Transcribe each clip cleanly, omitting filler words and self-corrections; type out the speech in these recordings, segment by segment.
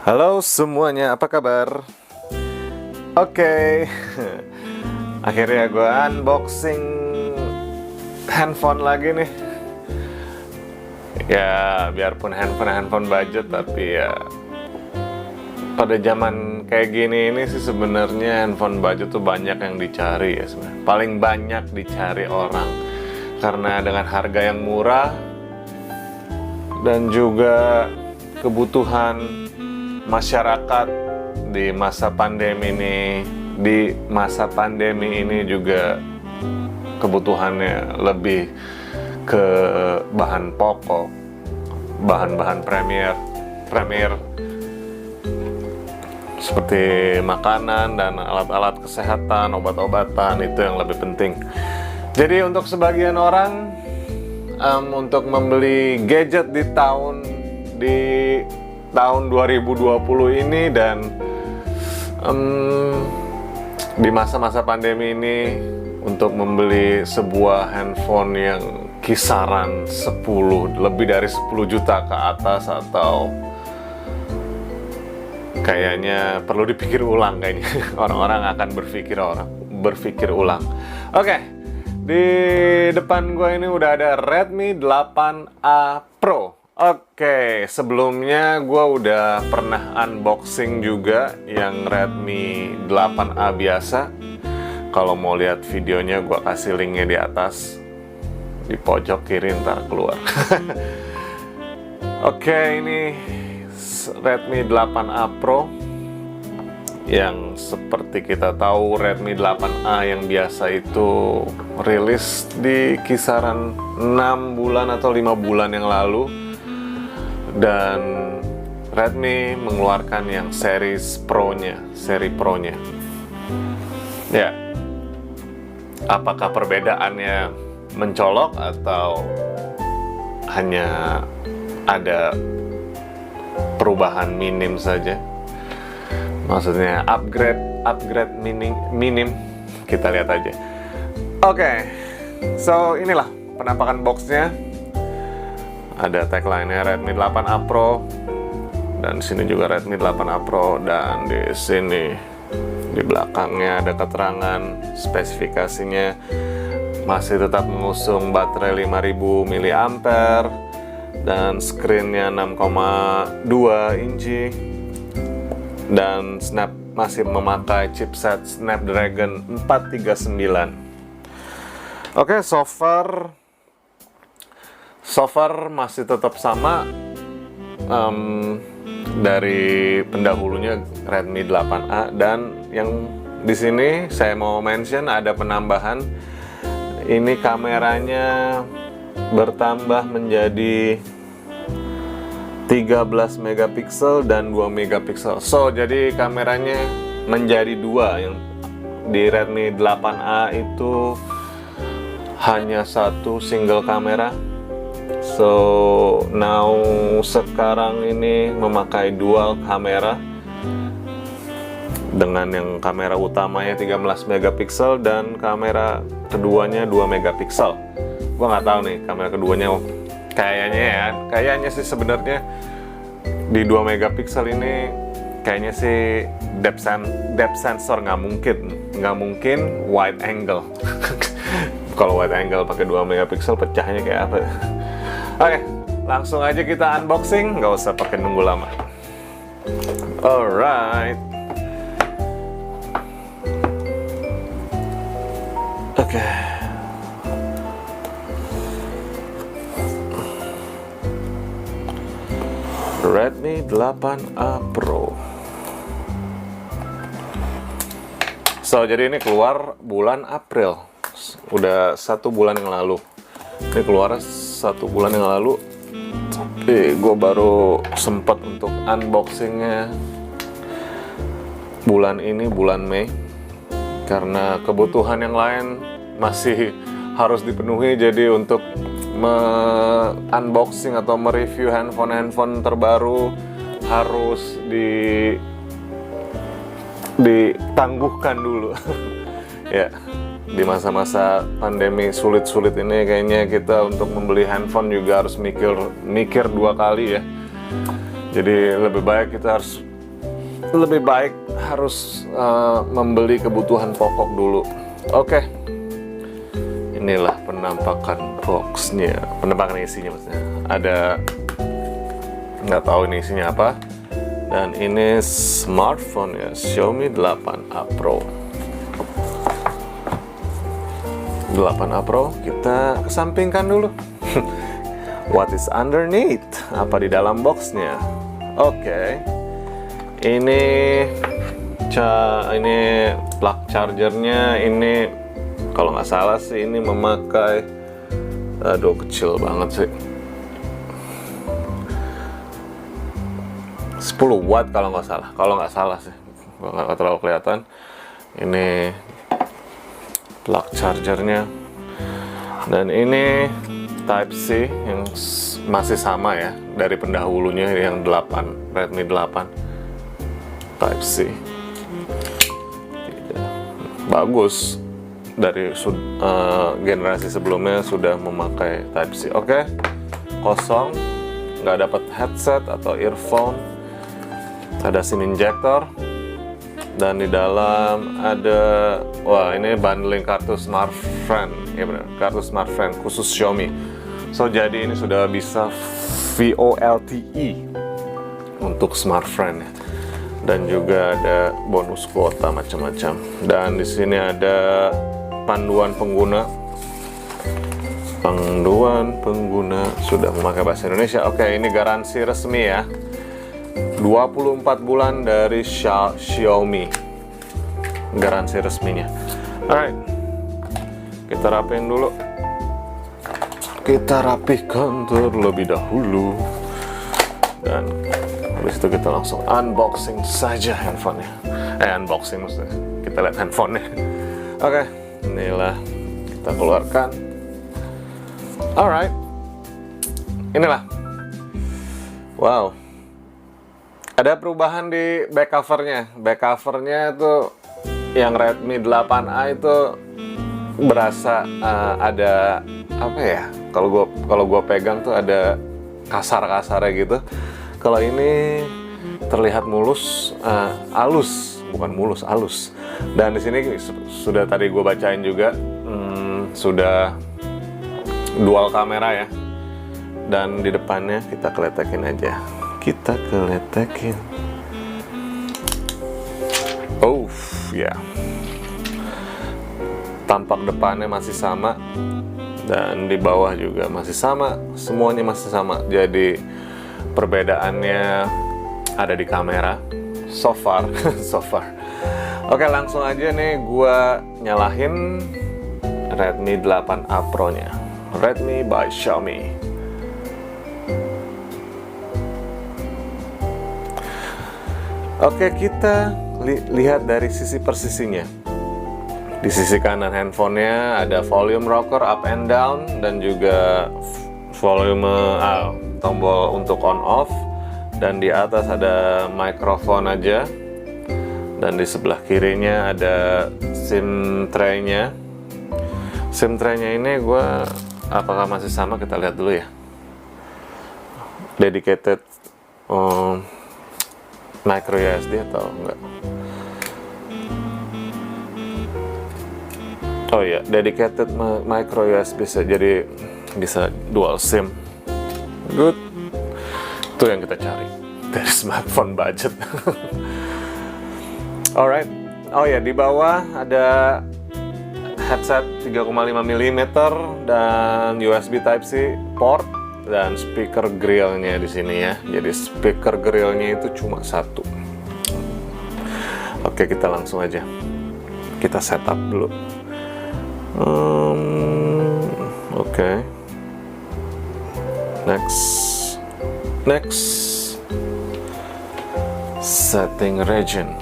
Halo semuanya, apa kabar? Oke, akhirnya gue unboxing handphone lagi nih. Ya, biarpun handphone budget, tapi ya pada zaman kayak gini ini sih sebenarnya handphone budget tuh banyak yang dicari ya sebenarnya. Paling banyak dicari orang karena dengan harga yang murah dan juga kebutuhan masyarakat di masa pandemi ini juga kebutuhannya lebih ke bahan pokok, bahan-bahan premier seperti makanan dan alat-alat kesehatan, obat-obatan, itu yang lebih penting. Jadi untuk sebagian orang untuk membeli gadget di tahun 2020 ini dan di masa-masa pandemi ini, untuk membeli sebuah handphone yang kisaran lebih dari 10 juta ke atas, atau kayaknya perlu dipikir ulang kayaknya. Orang-orang akan berpikir ulang. Oke, di depan gue ini udah ada Redmi 8A Pro. Oke, sebelumnya gue udah pernah unboxing juga yang Redmi 8A biasa. Kalau mau lihat videonya, gue kasih linknya di atas, di pojok kiri ntar keluar. Oke, ini Redmi 8A Pro, yang seperti kita tahu Redmi 8A yang biasa itu rilis di kisaran 6 bulan atau 5 bulan yang lalu. Dan Redmi mengeluarkan yang seri Pro-nya. Ya, apakah perbedaannya mencolok atau hanya ada perubahan minim saja? Maksudnya upgrade minim. Kita lihat aja. Oke, so inilah penampakan boxnya. Ada tagline-nya Redmi 8A Pro, dan sini juga Redmi 8A Pro, dan di sini di belakangnya ada keterangan spesifikasinya. Masih tetap mengusung baterai 5000 mAh dan screen-nya 6,2 inci, dan masih memakai chipset Snapdragon 439. Oke, so far masih tetap sama dari pendahulunya Redmi 8A. Dan yang di sini saya mau mention ada penambahan. Ini kameranya bertambah menjadi 13 megapiksel dan 2 megapiksel. So, jadi kameranya menjadi 2. Yang di Redmi 8A itu hanya satu single kamera. So, now sekarang ini memakai dual kamera dengan yang kamera utamanya 13 megapiksel dan kamera keduanya 2 megapiksel. Gua nggak tahu nih kamera keduanya, kayaknya sih sebenarnya di 2 megapiksel ini kayaknya sih depth sensor nggak mungkin wide angle. Kalau wide angle pakai 2 megapiksel pecahnya kayak apa? Oke, langsung aja kita unboxing, nggak usah pakai nunggu lama. Alright. Oke. Redmi 8A Pro. So, jadi ini keluar bulan April. Udah 1 bulan yang lalu. Ini keluar 1 bulan yang lalu, tapi gue baru sempat untuk unboxingnya bulan ini, bulan Mei, karena kebutuhan yang lain masih harus dipenuhi. Jadi untuk unboxing atau mereview handphone terbaru harus ditangguhkan dulu. Ya, di masa-masa pandemi sulit-sulit ini kayaknya kita untuk membeli handphone juga harus mikir 2 kali ya. Jadi lebih baik kita harus lebih baik harus membeli kebutuhan pokok dulu. Oke. Inilah penampakan boxnya, penampakan isinya maksudnya. Ada, nggak tahu ini isinya apa. Dan ini smartphone ya, Xiaomi 8A Pro. 8A Pro kita kesampingkan dulu. What is underneath? Apa di dalam boxnya? Oke. Ini plug chargernya. Ini kalau nggak salah sih ini memakai, aduh kecil banget sih, 10 watt kalau nggak salah sih, nggak terlalu kelihatan. Ini plug chargernya, dan ini Type C yang masih sama ya dari pendahulunya yang 8, Redmi 8 Type C. Bagus, dari generasi sebelumnya sudah memakai Type C. Oke, kosong, nggak dapat headset atau earphone. Ada SIM injector, dan di dalam ada, wah ini bundling kartu smartphone, ya benar, kartu smartphone khusus Xiaomi. So jadi ini sudah bisa VoLTE untuk smartphone, dan juga ada bonus kuota macam-macam. Dan di sini ada panduan pengguna. Panduan pengguna sudah memakai bahasa Indonesia. Oke, ini garansi resmi ya. 24 bulan dari Xiaomi, garansi resminya. Alright, kita rapiin dulu. Kita rapikan terlebih dahulu, dan habis itu kita langsung unboxing saja handphonenya. Unboxing maksudnya, kita lihat handphonenya. Oke, inilah kita keluarkan. Alright, inilah. Wow, ada perubahan di back covernya. Back covernya itu yang Redmi 8A itu berasa ada apa ya? Kalau gua pegang tuh ada kasar-kasarnya gitu. Kalau ini terlihat mulus, halus, bukan mulus, halus. Dan di sini sudah tadi gue bacain juga, sudah dual kamera ya. Dan di depannya kita keletekin aja. Kita keletekin. Oh ya, tampak depannya masih sama, dan di bawah juga masih sama. Semuanya masih sama. Jadi perbedaannya ada di kamera. So far, so far. Oke, langsung aja nih gua nyalahin Redmi 8A Pro nya. Redmi by Xiaomi. Oke, kita lihat dari sisi persisinya. Di sisi kanan handphonenya ada volume rocker up and down, dan juga volume tombol untuk on off, dan di atas ada mikrofon aja, dan di sebelah kirinya ada SIM tray-nya. SIM tray-nya ini apakah masih sama, kita lihat dulu ya. Dedicated micro USB atau enggak? Oh iya, dedicated micro USB, jadi bisa dual SIM. Good. Itu yang kita cari dari smartphone budget. Alright. Oh ya, di bawah ada headset 3,5 mm dan USB Type C port, dan speaker grillnya di sini ya. Jadi speaker grillnya itu cuma satu. Oke, kita langsung aja. Kita setup dulu. Oke. Next. Setting region.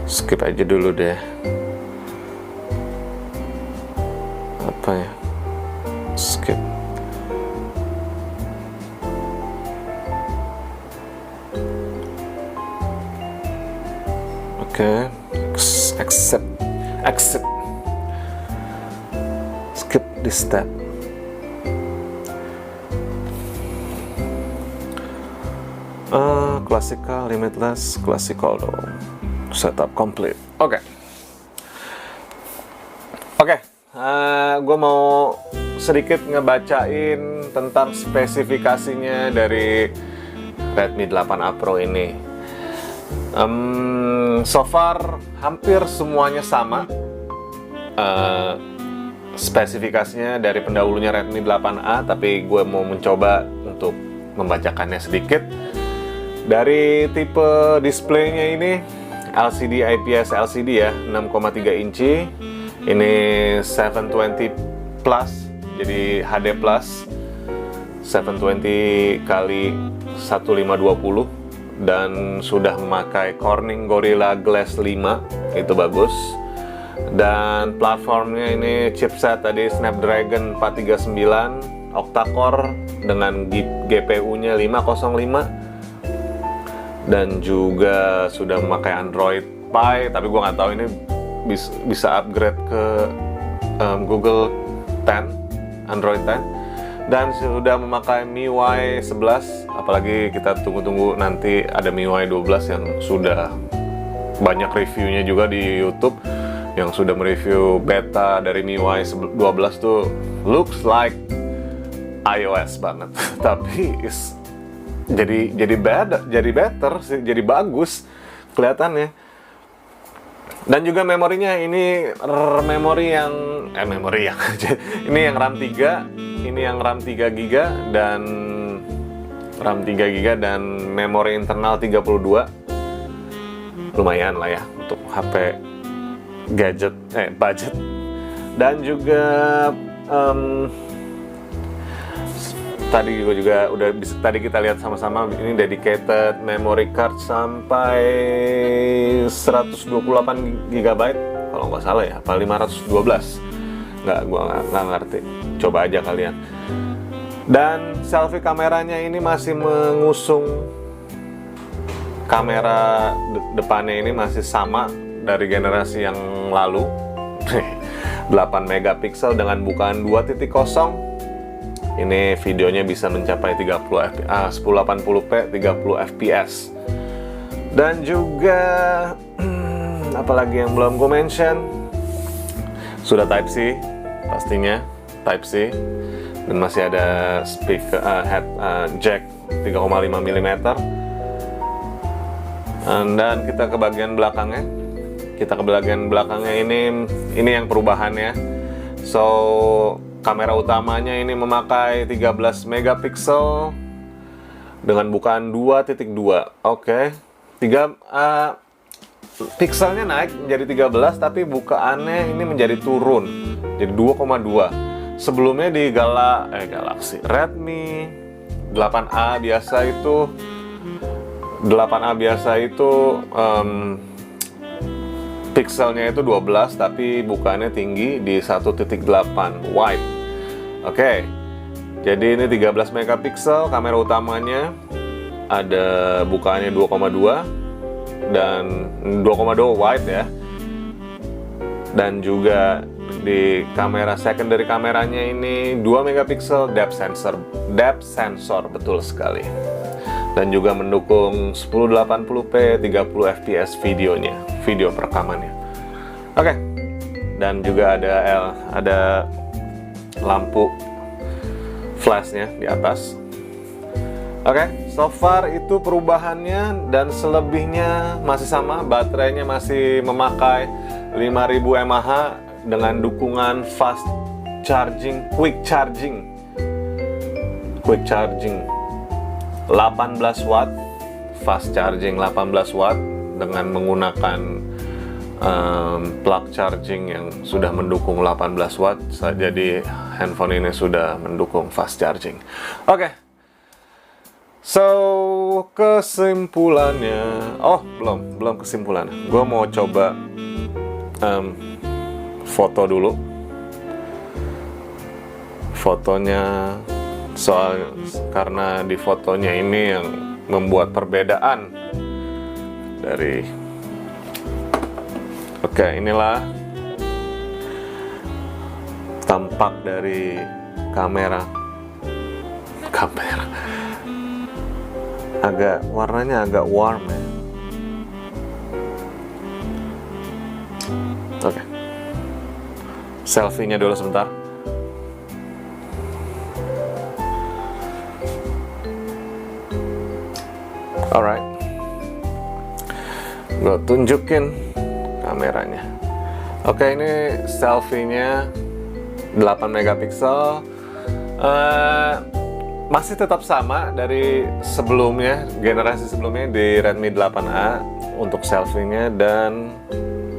Skip aja dulu deh. Apa ya? Skip. Oke. Accept. Skip this step. Classical, limitless, classical dong. Setup complete. Oke. Gue mau sedikit ngebacain tentang spesifikasinya dari Redmi 8A Pro ini. So far hampir semuanya sama. Spesifikasinya dari pendahulunya Redmi 8A, tapi gue mau mencoba untuk membacakannya sedikit. Dari tipe displaynya ini LCD IPS LCD ya, 6,3 inci. Ini 720 plus, jadi HD plus 720 kali 1520 dan sudah memakai Corning Gorilla Glass 5, itu bagus. Dan platformnya ini chipset tadi Snapdragon 439 octa-core dengan GPU-nya 505 dan juga sudah memakai Android Pie, tapi gue nggak tahu ini bisa upgrade ke Google 10, Android 10, dan sudah memakai MIUI 11, apalagi kita tunggu-tunggu nanti ada MIUI 12 yang sudah banyak reviewnya juga di YouTube, yang sudah mereview beta dari MIUI 12 tuh looks like iOS banget, tapi jadi better sih, jadi bagus kelihatannya. Dan juga memorinya ini memori yang ini yang RAM 3, ini yang RAM 3 GB dan memori internal 32. Lumayan lah ya untuk HP budget. Dan juga tadi kita lihat sama-sama ini dedicated memory card sampai 128 GB kalau nggak salah ya, apa 512, gua nggak ngerti, coba aja kalian. Dan selfie kameranya ini masih mengusung kamera depannya ini masih sama dari generasi yang lalu. 8 megapiksel dengan bukaan 2.0. Ini videonya bisa mencapai 1080p 30 fps. Dan juga apalagi yang belum gue mention, sudah Type C pastinya, Type C, dan masih ada speaker jack 3,5 mm. Dan kita ke bagian belakangnya. Ini yang perubahannya. So kamera utamanya ini memakai 13 megapiksel dengan bukaan 2.2. Oke. Pikselnya naik menjadi 13, tapi bukaannya ini menjadi turun jadi 2,2. Sebelumnya di Galaxy Redmi 8A biasa itu pikselnya itu 12, tapi bukaannya tinggi di 1.8 wide. Oke. Jadi ini 13 megapiksel, kamera utamanya ada bukaannya 2,2 dan 2,2 wide ya. Dan juga di kamera secondary kameranya ini 2 megapiksel depth sensor betul sekali. Dan juga mendukung 1080p 30 fps video perekamannya. Oke. Dan juga ada lampu flashnya di atas. Oke, so far itu perubahannya, dan selebihnya masih sama. Baterainya masih memakai 5000 mAh dengan dukungan fast charging, quick charging 18 watt, fast charging 18 watt dengan menggunakan plug charging yang sudah mendukung 18 watt. Jadi handphone ini sudah mendukung fast charging. Oke. So kesimpulannya, belum kesimpulan. Gue mau coba foto dulu. Fotonya, karena di fotonya ini yang membuat perbedaan dari. Oke, inilah tampak dari kamera warnanya agak warm ya. Oke. Selfie-nya dulu sebentar. Alright. Gue tunjukin kameranya. Oke, ini selfie-nya 8 megapiksel. Masih tetap sama dari sebelumnya, generasi sebelumnya di Redmi 8A untuk selfie-nya, dan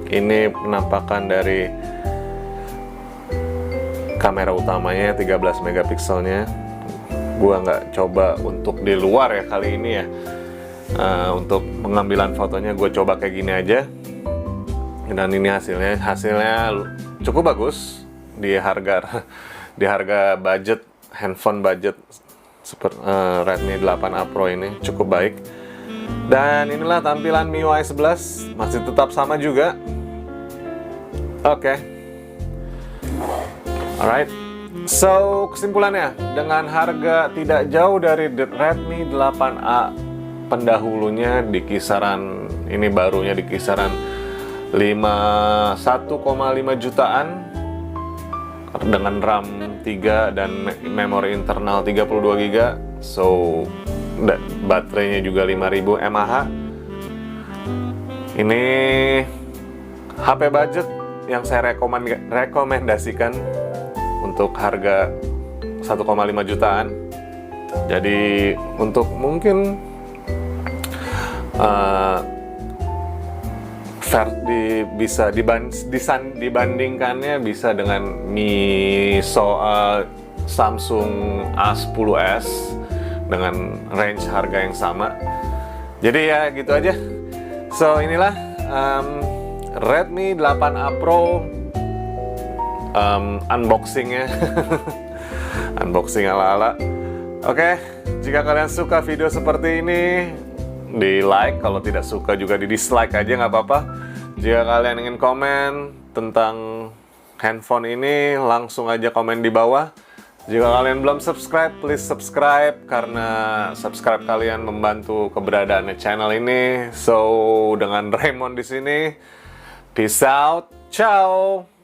ini penampakan dari kamera utamanya 13 megapikselnya. Gua nggak coba untuk di luar ya kali ini ya. Untuk pengambilan fotonya gue coba kayak gini aja. Dan ini hasilnya cukup bagus di harga budget, handphone budget seperti Redmi 8A Pro ini cukup baik. Dan inilah tampilan MIUI 11, masih tetap sama juga. Oke. Alright. So, kesimpulannya, dengan harga tidak jauh dari Redmi 8A pendahulunya di kisaran, ini barunya di kisaran 1,5 jutaan dengan RAM 3 dan memori internal 32 GB. So, baterainya juga 5000 mAh. Ini HP budget yang saya rekomendasikan untuk harga 1,5 jutaan. Jadi untuk mungkin bisa dibandingkannya bisa dengan Samsung A10s dengan range harga yang sama. Jadi ya gitu aja. So inilah Redmi 8A Pro unboxingnya. Unboxing ala-ala. Oke, jika kalian suka video seperti ini, di like. Kalau tidak suka juga di dislike aja, nggak apa-apa. Jika kalian ingin komen tentang handphone ini, langsung aja komen di bawah. Jika kalian belum subscribe, please subscribe, karena subscribe kalian membantu keberadaan channel ini. So, dengan Raymond di sini, peace out, ciao.